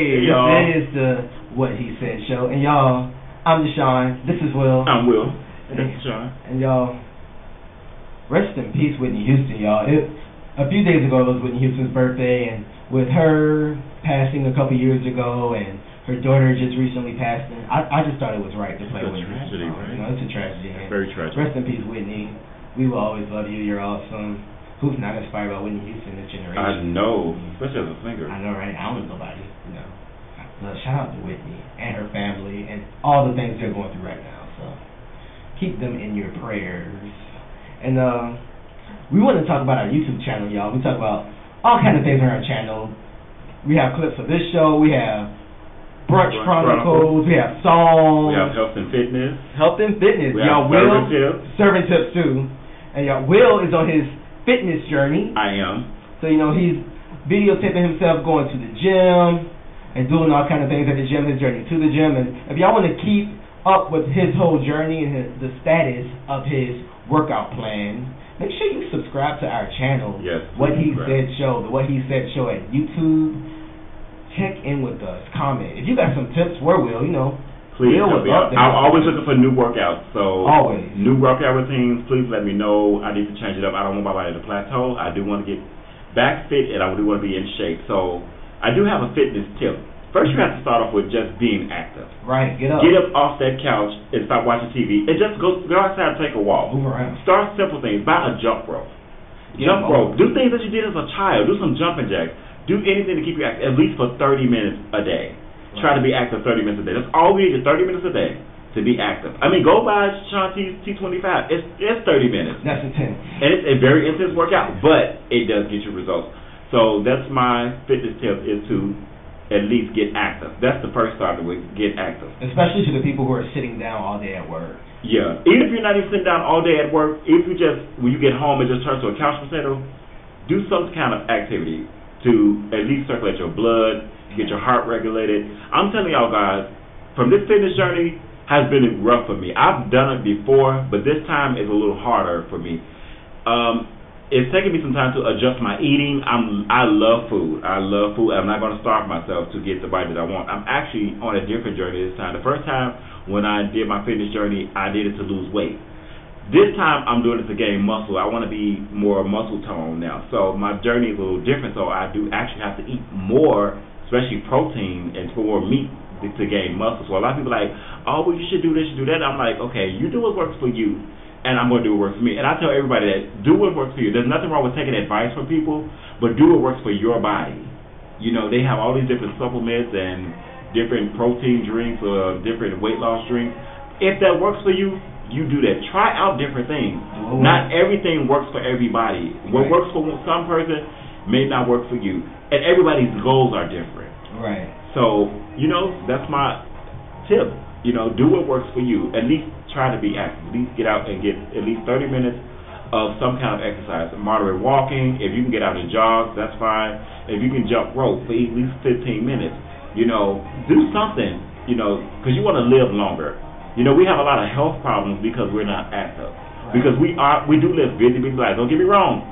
Hey, this is the What He Said show. And y'all, I'm Deshaun. This is Will. I'm Will. This is Deshaun. And y'all, rest in peace, Whitney Houston, y'all. A few days ago, it was Whitney Houston's birthday, and with her passing a couple years ago, and her daughter just recently passing, I just thought it was right to play Whitney. It's a tragedy, right? You know, it's a tragedy. Very tragic. Rest in peace, Whitney. We will always love you. You're awesome. Who's not inspired by Whitney Houston this generation? I know, especially as a singer. I know, right? I don't know nobody, you know. But shout out to Whitney and her family and all the things they're going through right now. So keep them in your prayers. And we want to talk about our YouTube channel, y'all. We talk about all kind of things on our channel. We have clips of this show. We have Brunch Chronicles. We have songs. We have health and fitness. We y'all, Will, serving tips too. And y'all, Will is on his fitness journey. I am. So, you know, he's videotaping himself going to the gym and doing all kind of things at the gym, his journey to the gym. And if y'all want to keep up with his whole journey and the status of his workout plan, make sure you subscribe to our channel. Yes. What He Said Show, the What He Said Show at YouTube. Check in with us. Comment. If you got some tips for Will, you know, please help me out. I'm always looking for new workouts. So always new workout routines. Please let me know. I need to change it up. I don't want my body to plateau. I do want to get back fit, and I do want to be in shape. So I do have a fitness tip. First, you have to start off with just being active. Right. Get up. Get up off that couch and stop watching TV. And just go outside and take a walk. Move around. Start simple things. Buy a jump rope. Jump rope. Do things that you did as a child. Do some jumping jacks. Do anything to keep you active, at least for 30 minutes a day. Right. Try to be active 30 minutes a day. That's all we need is 30 minutes a day to be active. I mean, go buy Sean T25. It's 30 minutes. That's intense. And it's a very intense workout, but it does get you results. So that's my fitness tip, is to at least get active. That's the first start of it, get active. Especially to the people who are sitting down all day at work. Yeah. Even if you're not even sitting down all day at work, if you just, when you get home and just turn to a couch potato, do some kind of activity to at least circulate your blood, get your heart regulated. I'm telling y'all guys, from this fitness journey has been rough for me. I've done it before, but this time is a little harder for me. It's taken me some time to adjust my eating. I love food. I'm not going to starve myself to get the body that I want. I'm actually on a different journey this time. The first time when I did my fitness journey, I did it to lose weight. This time, I'm doing it to gain muscle. I want to be more muscle tone now. So my journey is a little different. So I do actually have to eat more, especially protein and more meat to gain muscle. So a lot of people are like, oh, well, you should do this, you should do that. I'm like, okay, you do what works for you, and I'm going to do what works for me. And I tell everybody that do what works for you. There's nothing wrong with taking advice from people, but do what works for your body. You know, they have all these different supplements and different protein drinks or different weight loss drinks. If that works for you, you do that. Try out different things. Oh. Not everything works for everybody. What works for some person may not work for you. And everybody's goals are different. Right. So, you know, that's my tip. You know, do what works for you. At least try to be active. At least get out and get at least 30 minutes of some kind of exercise. Moderate walking. If you can get out and jog, that's fine. If you can jump rope for at least 15 minutes, you know, do something, you know, because you want to live longer. You know, we have a lot of health problems because we're not active. Right. Because we do live busy lives. Don't get me wrong.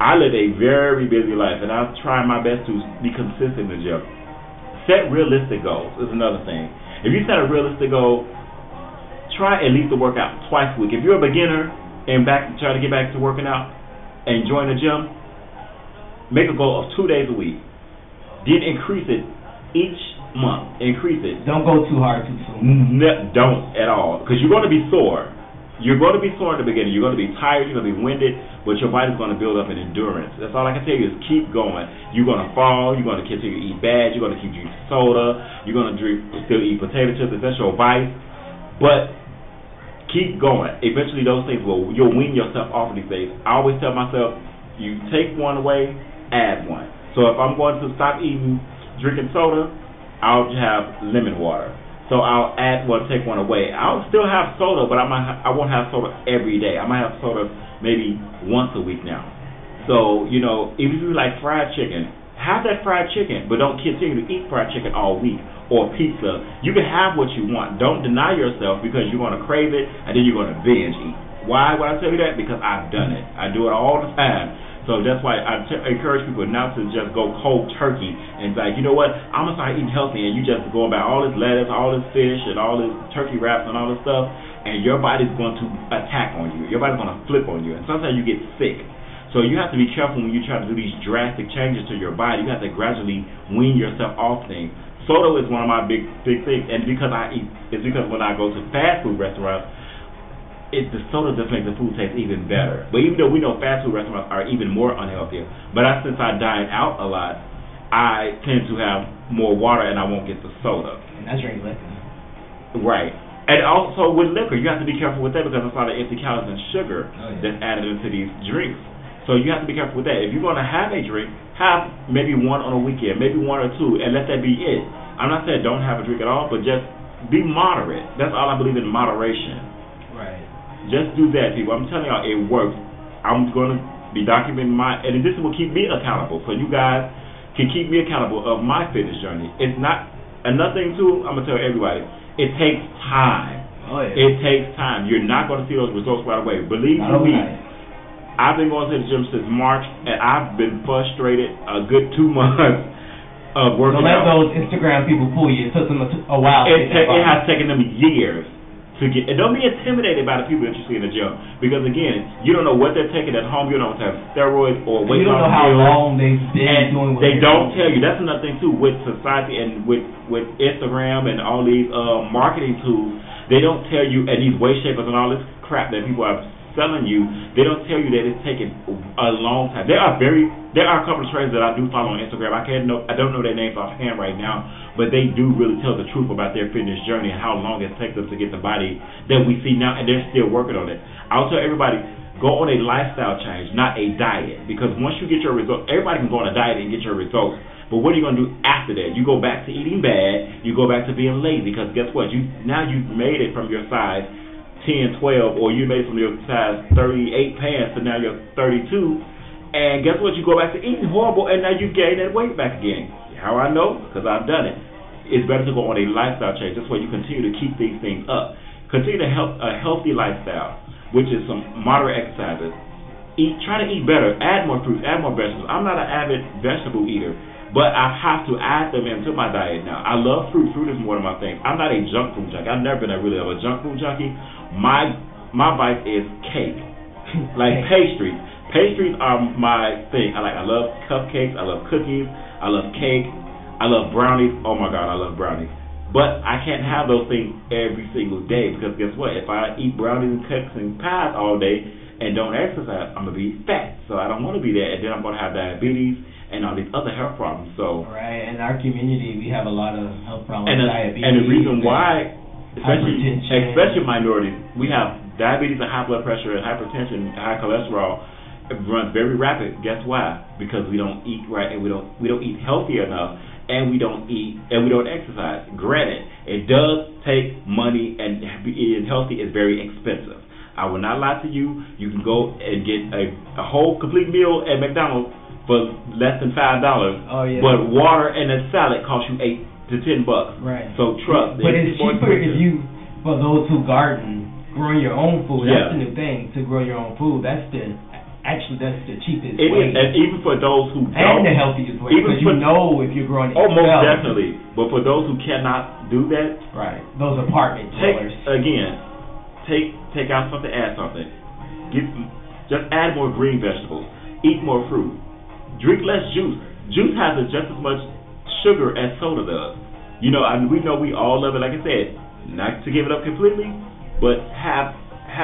I live a very busy life, and I try my best to be consistent in the gym. Set realistic goals is another thing. If you set a realistic goal, try at least to work out twice a week. If you're a beginner and try to get back to working out and join the gym, make a goal of 2 days a week. Then increase it each month. Increase it. Don't go too hard too soon. Don't at all, because you're going to be sore. You're going to be sore in the beginning. You're going to be tired. You're going to be winded, but your body's going to build up an endurance. That's all I can tell you is keep going. You're going to fall. You're going to continue to eat bad. You're going to keep drinking soda. You're going to still eat potato chips. That's your vice. But keep going. Eventually, those things you'll wean yourself off of these things. I always tell myself, you take one away, add one. So if I'm going to stop drinking soda, I'll have lemon water. So I'll add one, take one away. I'll still have soda, but I won't have soda every day. I might have soda maybe once a week now. So, you know, if you like fried chicken, have that fried chicken, but don't continue to eat fried chicken all week, or pizza. You can have what you want. Don't deny yourself, because you're going to crave it, and then you're going to binge eat. Why would I tell you that? Because I've done it. I do it all the time. So that's why I encourage people not to just go cold turkey and like, you know what, I'm going to start eating healthy, and you just go about all this lettuce, all this fish, and all this turkey wraps and all this stuff, and your body's going to attack on you. Your body's going to flip on you, and sometimes you get sick. So you have to be careful when you try to do these drastic changes to your body. You have to gradually wean yourself off things. Soda is one of my big things, and because when I go to fast food restaurants, the soda just makes the food taste even better. But even though we know fast food restaurants are even more unhealthier, but since I dine out a lot, I tend to have more water and I won't get the soda. And I drink liquor. Right. And also with liquor, you have to be careful with that because there's a lot of empty calories and sugar that's added into these drinks. So you have to be careful with that. If you're going to have a drink, have maybe one on a weekend, maybe one or two, and let that be it. I'm not saying don't have a drink at all, but just be moderate. That's all I believe in, moderation. Right. Just do that, people. I'm telling y'all, it works. I'm going to be documenting and this will keep me accountable. So you guys can keep me accountable of my fitness journey. It's not, another thing too, I'm going to tell everybody, it takes time. Oh, yeah. It takes time. You're not going to see those results right away. Believe me, I've been going to the gym since March, and I've been frustrated a good 2 months of working out. Don't let those Instagram people fool you. It took them a while. It has taken them years to get. And don't be intimidated by the people that you see in the gym, because again, you don't know what they're taking at home. You don't know if they have steroids or weight loss pills. You don't know how long they've been doing what they don't tell you. That's another thing too with society and with Instagram and all these marketing tools. They don't tell you, and these weight shapers and all this crap that people are selling you, they don't tell you that it's taking a long time. There are a couple of trainers that I do follow on Instagram. I don't know their names offhand right now, but they do really tell the truth about their fitness journey and how long it takes them to get the body that we see now, and they're still working on it. I'll tell everybody, go on a lifestyle change, not a diet, because once you get your results, everybody can go on a diet and get your results, but what are you going to do after that? You go back to eating bad, you go back to being lazy, because guess what? Now you've made it from your size 10, 12, or you made from your size 38 pants to now you're 32, and guess what? You go back to eating horrible, and now you gain that weight back again. How I know? Because I've done it. It's better to go on a lifestyle change. That's why you continue to keep these things up. Continue to help a healthy lifestyle, which is some moderate exercises. Try to eat better. Add more fruits. Add more vegetables. I'm not an avid vegetable eater, but I have to add them into my diet now. I love fruit. Fruit is one of my things. I'm not a junk food junkie. I've never been really of a junk food junkie. My vice is cake, like pastries. Pastries are my thing. I love cupcakes. I love cookies. I love cake. I love brownies. Oh my God, I love brownies. But I can't have those things every single day, because guess what? If I eat brownies and cakes and pies all day and don't exercise, I'm gonna be fat. So I don't want to be there, and then I'm gonna have diabetes and all these other health problems. So right, in our community, we have a lot of health problems, diabetes, and the reason why. Especially minorities, we have diabetes and high blood pressure and hypertension, and high cholesterol. It runs very rapid. Guess why? Because we don't eat right, and we don't eat healthy enough, and we don't exercise. Granted, it does take money, and being healthy is very expensive. I will not lie to you. You can go and get a whole complete meal at McDonald's for less than $5. Oh yeah. But water and a salad costs you $8 to $10. Right. So trust. But it's cheaper if you, for those who garden, growing your own food. That's the new thing, to grow your own food. That's the cheapest way. It is, and even for those who don't. And the healthiest way, because you know if you're growing it yourself. Oh, most definitely. But for those who cannot do that. Right. Those apartment dwellers. Take out something, add something. Just add more green vegetables. Eat more fruit. Drink less juice. Juice has just as much sugar as soda does. We know we all love it. Like I said, not to give it up completely, but have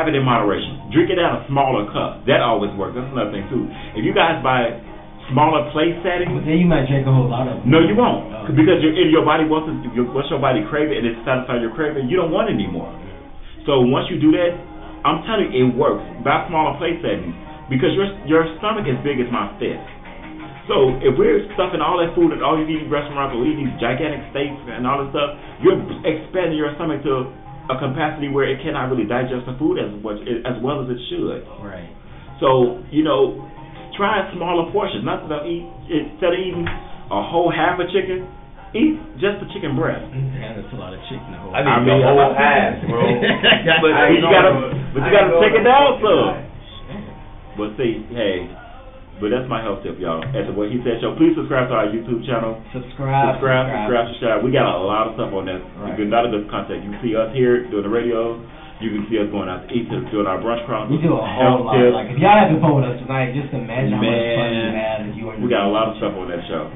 it in moderation. Drink it out of smaller cups. That always works. That's another thing too. If you guys buy smaller place settings, but then you might drink a whole lot of them. No, you won't, because your body once your body craving and it's satisfied your craving, you don't want it anymore. So once you do that, I'm telling you, it works. Buy smaller place settings, because your stomach is big as my fist. So if we're stuffing all that food at all these restaurants, or eating these gigantic steaks and all this stuff, you're expanding your stomach to a capacity where it cannot really digest the food as well as it should. Right. So try smaller portions. Instead of eating a whole half a chicken, eat just the chicken breast. Yeah, that's a lot of chicken. I mean the whole half, bro. but you gotta take it down some. But see, hey. But that's my health tip, y'all. At the What He Said Show. Please subscribe to our YouTube channel. Subscribe. To Shine. We got a lot of stuff on there. Right. A lot of good content. You can see us here doing the radio. You can see us going out to eat, doing our brunch crowd. We do a whole lot. Like, if y'all having fun with us tonight, just imagine how much fun you have if you are. We got a lot of stuff on that show.